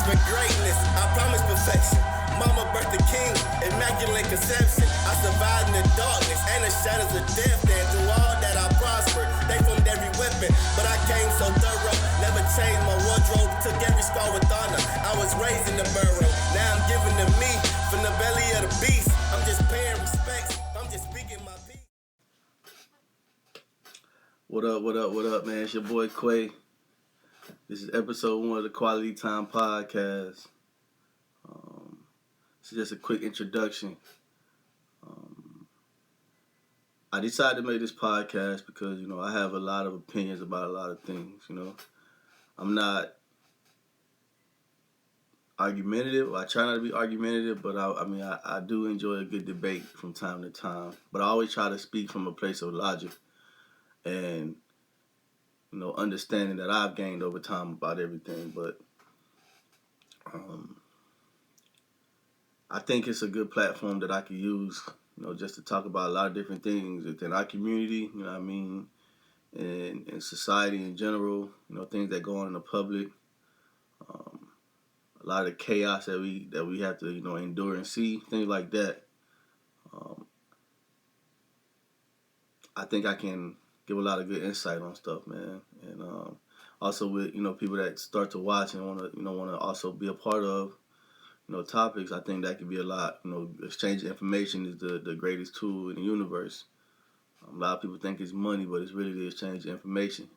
for greatness, I promise perfection. Mama birthed the king, immaculate conception. I survived in the darkness and the shadows of death. And through all that I prospered, they formed every weapon. But I came so thorough, never changed my wardrobe. Took every scar with honor, I was raised in the burrow. Now I'm giving to me from the belly of the beast. I'm just paying respects, I'm just speaking my piece. What up, man? It's your boy Quay. This is episode 1 of the Quality Time podcast. It's just a quick introduction. I decided to make this podcast because, I have a lot of opinions about a lot of things, I'm not argumentative. I try not to be argumentative, but I do enjoy a good debate from time to time. But I always try to speak from a place of logic and, understanding that I've gained over time about everything. But I think it's a good platform that I could use, just to talk about a lot of different things within our community, and society in general, things that go on in the public, a lot of the chaos that we have to, endure and see, things like that. I think I can give a lot of good insight on stuff, man, and also with people that start to watch and want to also be a part of topics. I think that could be a lot. Exchange information is the greatest tool in the universe. A lot of people think it's money, but it's really the exchange of information.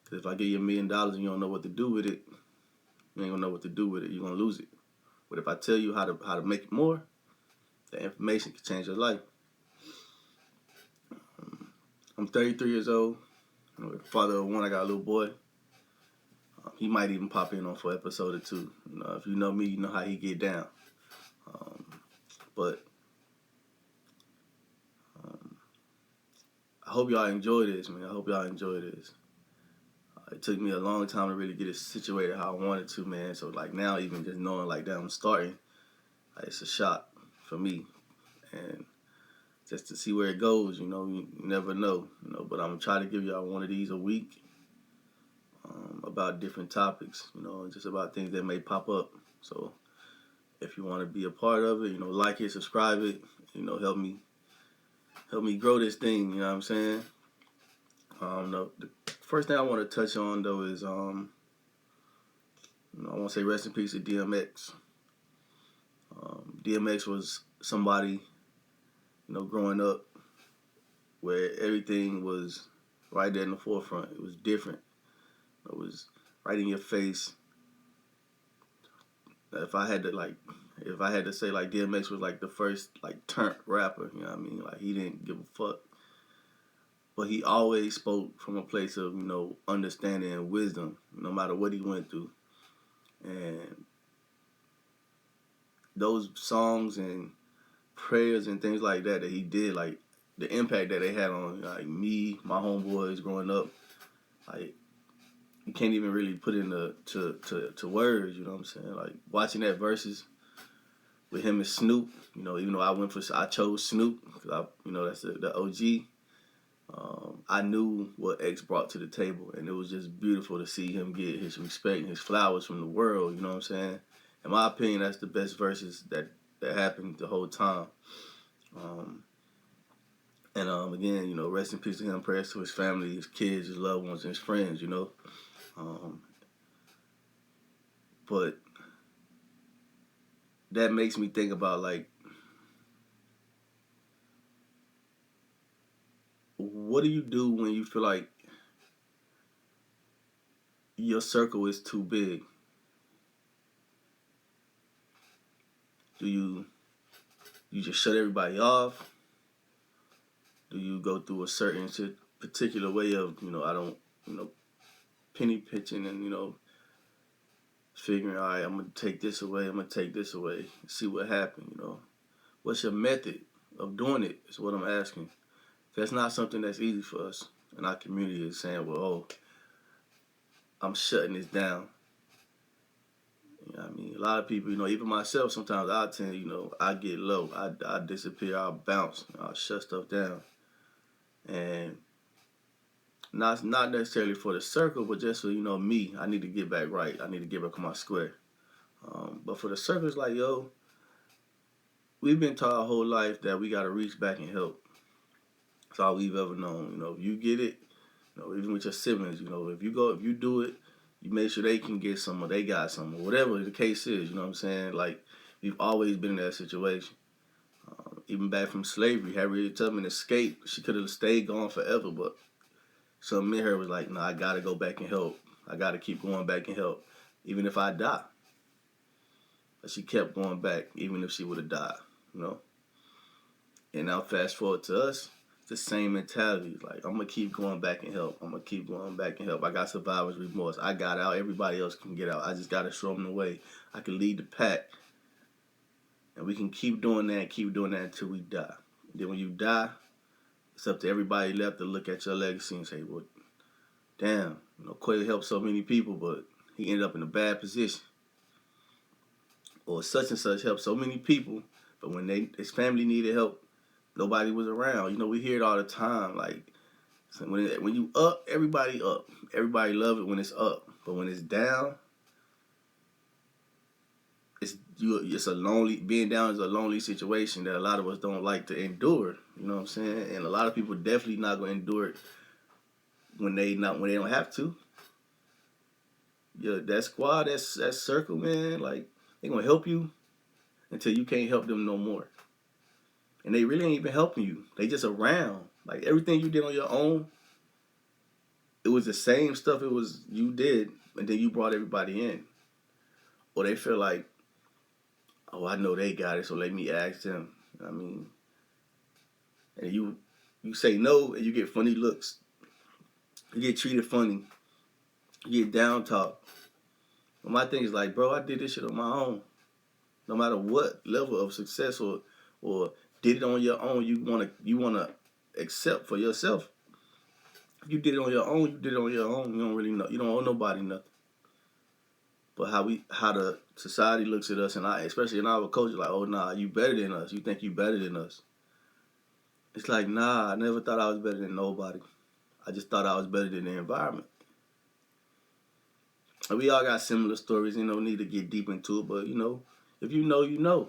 Because if I give you $1 million and you don't know what to do with it, you ain't gonna know what to do with it. You're gonna lose it. But if I tell you how to make it more, that information can change your life. I'm 33 years old. Father of one. I got a little boy. He might even pop in on for episode or two. If you know me, you know how he get down. But I hope y'all enjoy this, man. I hope y'all enjoy this. It took me a long time to really get it situated how I wanted to, man. So now, even just knowing that I'm starting, it's a shock for me, and just to see where it goes, you never know, But I'm gonna try to give y'all one of these a week. About different topics, just about things that may pop up. So if you want to be a part of it, like it, subscribe it, help me grow this thing, you know what I'm saying? The first thing I want to touch on though is I want to say rest in peace to DMX. DMX was somebody, growing up where everything was right there in the forefront. It was different. It was right in your face. If I had to say DMX was the first turnt rapper, you know what I mean? He didn't give a fuck. But he always spoke from a place of, understanding and wisdom, no matter what he went through. And those songs and prayers and things like that he did, the impact that they had on me, my homeboys growing up, you can't even really put into to words, you know what I'm saying? Watching that verses with him and Snoop, even though I chose Snoop because that's the OG. I knew what X brought to the table, and it was just beautiful to see him get his respect and his flowers from the world. You know what I'm saying? In my opinion, that's the best verses that happened the whole time. Again, rest in peace to him. Prayers to his family, his kids, his loved ones, and his friends. But that makes me think about what do you do when you feel like your circle is too big? Do you just shut everybody off? Do you go through a certain particular way of, I don't, penny pitching and, figuring, all right, I'm going to take this away, see what happens, What's your method of doing it is what I'm asking. That's not something that's easy for us in our community, is saying, well, I'm shutting this down. You know what I mean? A lot of people, even myself, sometimes I tend, I get low. I disappear, I'll bounce, I'll shut stuff down. And not necessarily for the circle, but just for, me, I need to get back right. I need to get back on my square. But for the circles, like, yo, we've been taught our whole life that we gotta reach back and help. That's all we've ever known. You know, if you get it, you know, even with your siblings, you know, if you do it, you make sure they can get some or they got some or whatever the case is. You know what I'm saying? Like, we've always been in that situation. Even back from slavery, Harriet Tubman escaped. She could have stayed gone forever, but something in her was like, no, I gotta go back and help. I gotta keep going back and help, even if I die. But she kept going back, even if she would have died, you know? And now fast forward to us, the same mentality. Like, I'm gonna keep going back and help. I'm gonna keep going back and help. I got survivor's remorse. I got out. Everybody else can get out. I just gotta show them the way. I can lead the pack. And we can keep doing that until we die. And then when you die, it's up to everybody left to look at your legacy and say, well, damn, you know, Quay helped so many people, but he ended up in a bad position. Or such and such helped so many people, but when his family needed help, nobody was around. You know, we hear it all the time. Like, so when you up, everybody up. Everybody love it when it's up. But when it's down, it's a lonely, being down is a lonely situation that a lot of us don't like to endure. You know what I'm saying? And a lot of people definitely not gonna endure it when they don't have to. Yeah, that squad, that circle, man, like, they gonna help you until you can't help them no more. And they really ain't even helping you. They just around. Like, everything you did on your own, it was the same stuff it was you did, and then you brought everybody in. Or they feel like, oh, I know they got it, so let me ask them. I mean, and you say no, and you get funny looks. You get treated funny. You get down talk. But my thing is like, bro, I did this shit on my own. No matter what level of success or did it on your own, you wanna accept for yourself. If you did it on your own, you did it on your own. You don't really know. You don't owe nobody nothing. But how the society looks at us, and especially in our culture, like, oh nah, you better than us. You think you better than us. It's like, nah, I never thought I was better than nobody. I just thought I was better than the environment. And we all got similar stories, you know, need to get deep into it, but you know, if you know, you know.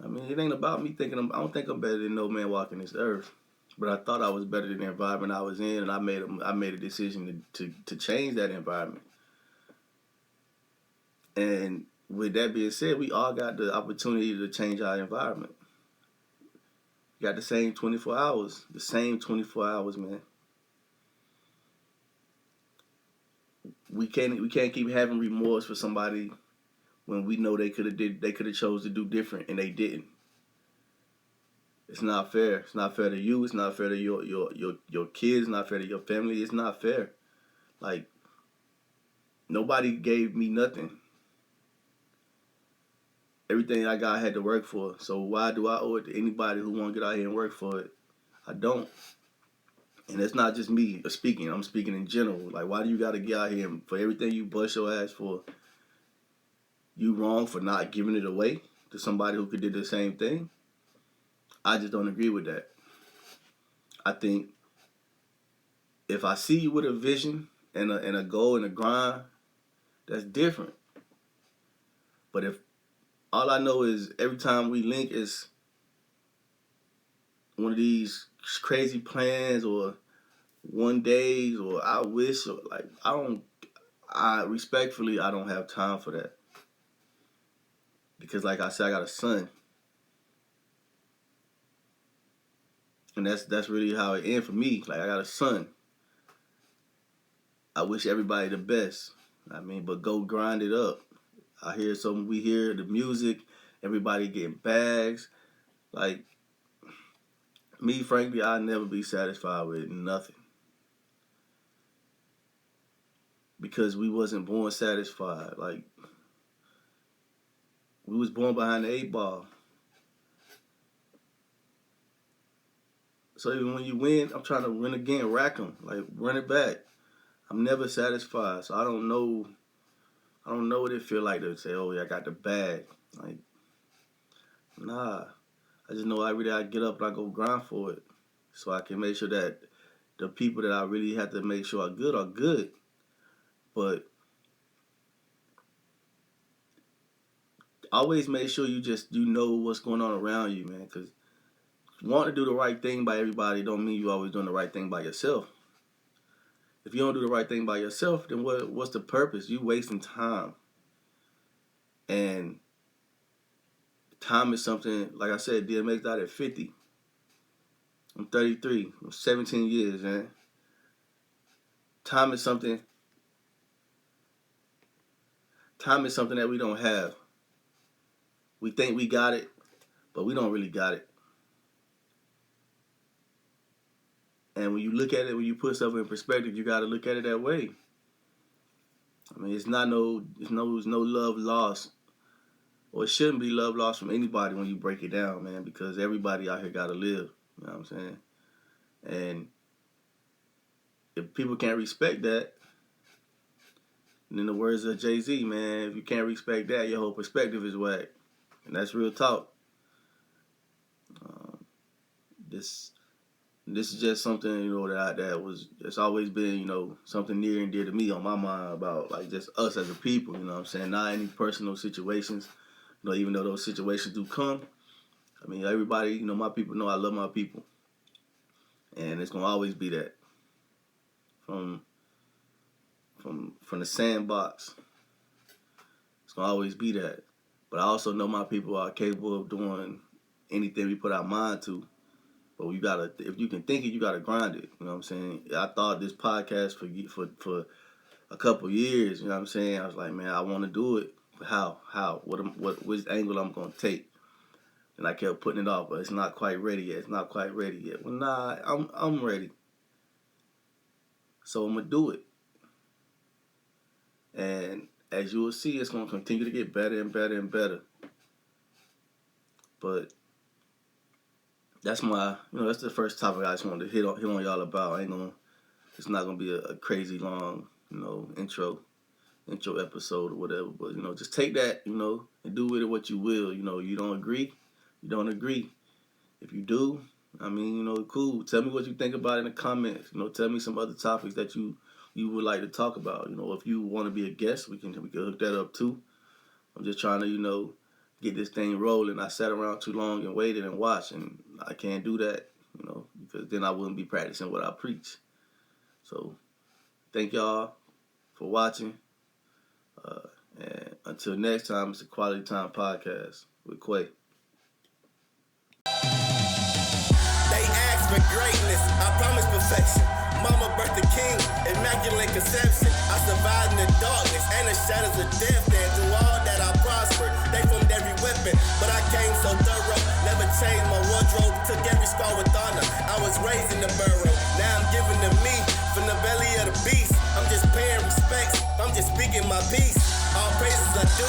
I mean, it ain't about me thinking I don't think I'm better than no man walking this earth. But I thought I was better than the environment I was in, and I made a decision to change that environment. And with that being said, we all got the opportunity to change our environment. We got the same 24 hours. The same 24 hours, man. We can't keep having remorse for somebody when we know they could have chose to do different and they didn't. It's not fair. It's not fair to you. It's not fair to your kids. It's not fair to your family. It's not fair. Like, nobody gave me nothing. Everything I got I had to work for. So why do I owe it to anybody who want to get out here and work for it? I don't. And it's not just me speaking. I'm speaking in general. Like, why do you got to get out here and for everything you bust your ass for, you wrong for not giving it away to somebody who could do the same thing? I just don't agree with that. I think if I see you with a vision and a goal and a grind, that's different. But if all I know is every time we link is one of these crazy plans or one days or I wish or like I respectfully I don't have time for that. Because like I said, I got a son. And that's really how it ends for me. Like, I got a son. I wish everybody the best. I mean, but go grind it up. We hear the music, everybody getting bags. Like, me, frankly, I'll never be satisfied with nothing. Because we wasn't born satisfied. Like, we was born behind the 8 ball. So even when you win, I'm trying to win again, rack them, like run it back. I'm never satisfied, so I don't know what it feel like to say, oh yeah, I got the bag. Like, nah. I just know every day I get up and I go grind for it. So I can make sure that the people that I really have to make sure are good. But always make sure you know what's going on around you, man. Because wanting to do the right thing by everybody don't mean you always doing the right thing by yourself. If you don't do the right thing by yourself, then what's the purpose? You wasting time. And time is something, like I said, DMX died at 50. I'm 33. I'm 17 years, man. Time is something that we don't have. We think we got it, but we don't really got it. And when you look at it, when you put stuff in perspective, you got to look at it that way. I mean, it's no love lost, or it shouldn't be love lost from anybody when you break it down, man, because everybody out here got to live. You know what I'm saying? And if people can't respect that, and in the words of Jay-Z, man, if you can't respect that, your whole perspective is whack. And that's real talk. This is just something, you know, that's always been, you know, something near and dear to me on my mind about, like, just us as a people, you know what I'm saying? Not any personal situations, you know, even though those situations do come. I mean, everybody, you know, my people know I love my people. And it's going to always be that. From the sandbox, it's going to always be that. But I also know my people are capable of doing anything we put our mind to. But you gotta, if you can think it, you gotta grind it. You know what I'm saying? I thought this podcast for a couple years. You know what I'm saying? I was like, man, I want to do it. But how? Which angle I'm gonna take? And I kept putting it off, but it's not quite ready yet. It's not quite ready yet. Well, nah, I'm ready. So I'm gonna do it. And as you will see, it's gonna continue to get better and better and better. But that's that's the first topic I just wanted to hit on y'all about. It's not gonna be a crazy long, you know, intro episode or whatever. But, you know, just take that, you know, and do with it what you will. You know, you don't agree. If you do, I mean, you know, cool. Tell me what you think about it in the comments. You know, tell me some other topics that you would like to talk about. You know, if you want to be a guest, we can hook that up too. I'm just trying to, you know, get this thing rolling. I sat around too long and waited and watched, and I can't do that, you know, because then I wouldn't be practicing what I preach. So, thank y'all for watching. And until next time, it's the Quality Time Podcast with Quay. They ask for greatness, I promise perfection. Mama birthed the king, immaculate conception. I survived in the darkness and the shadows of death. And through all that I prospered, they formed every weapon. But I came so thorough, never changed my wardrobe. Took every scar with honor, I was raised in the burrow. Now I'm giving to me from the belly of the beast. I'm just paying respects, I'm just speaking my piece. All praises I do,